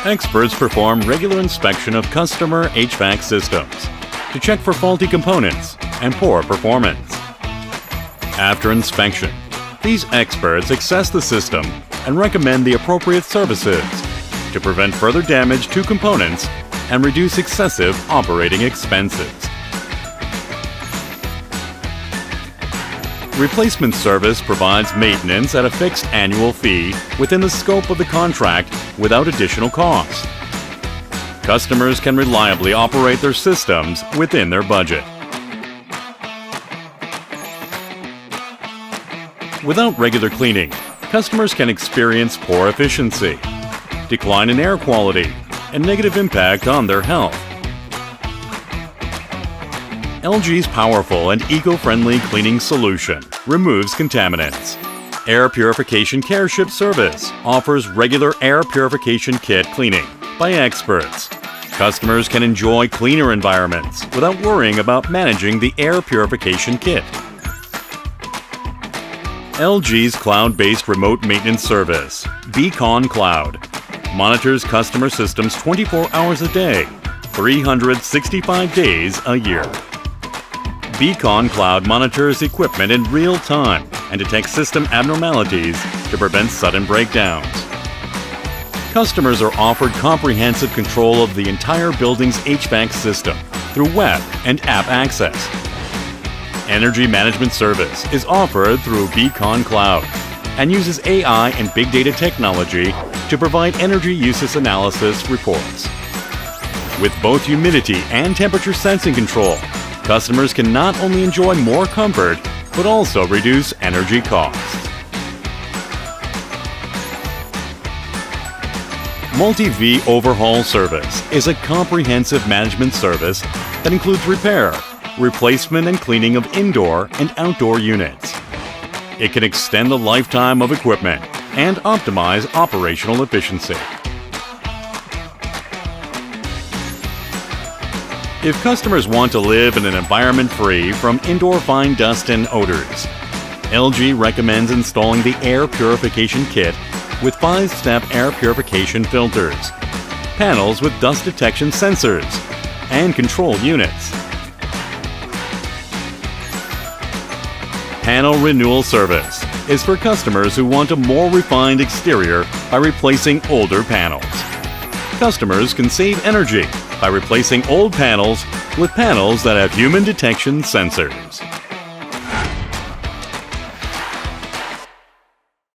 Experts perform regular inspection of customer HVAC systems to check for faulty components and poor performance. After inspection, these experts assess the system and recommend the appropriate services to prevent further damage to components and reduce excessive operating expenses. Replacement service provides maintenance at a fixed annual fee within the scope of the contract without additional cost. Customers can reliably operate their systems within their budget. Without regular cleaning, customers can experience poor efficiency, decline in air quality, and negative impact on their health. LG's powerful and eco-friendly cleaning solution removes contaminants. Air Purification Care Ship Service offers regular air purification kit cleaning by experts. Customers can enjoy cleaner environments without worrying about managing the air purification kit. LG's cloud-based remote maintenance service, Beacon Cloud, monitors customer systems 24 hours a day, 365 days a year. Beacon Cloud monitors equipment in real time and detects system abnormalities to prevent sudden breakdowns. Customers are offered comprehensive control of the entire building's HVAC system through web and app access. Energy management service is offered through Beacon Cloud and uses AI and big data technology to provide energy usage analysis reports. With both humidity and temperature sensing control, customers can not only enjoy more comfort, but also reduce energy costs. Multi-V Overhaul Service is a comprehensive management service that includes repair, replacement and cleaning of indoor and outdoor units. It can extend the lifetime of equipment and optimize operational efficiency. If customers want to live in an environment free from indoor fine dust and odors, LG recommends installing the Air Purification Kit with 5-step air purification filters, panels with dust detection sensors, and control units. Panel Renewal Service is for customers who want a more refined exterior by replacing older panels. Customers can save energy by replacing old panels with panels that have human detection sensors.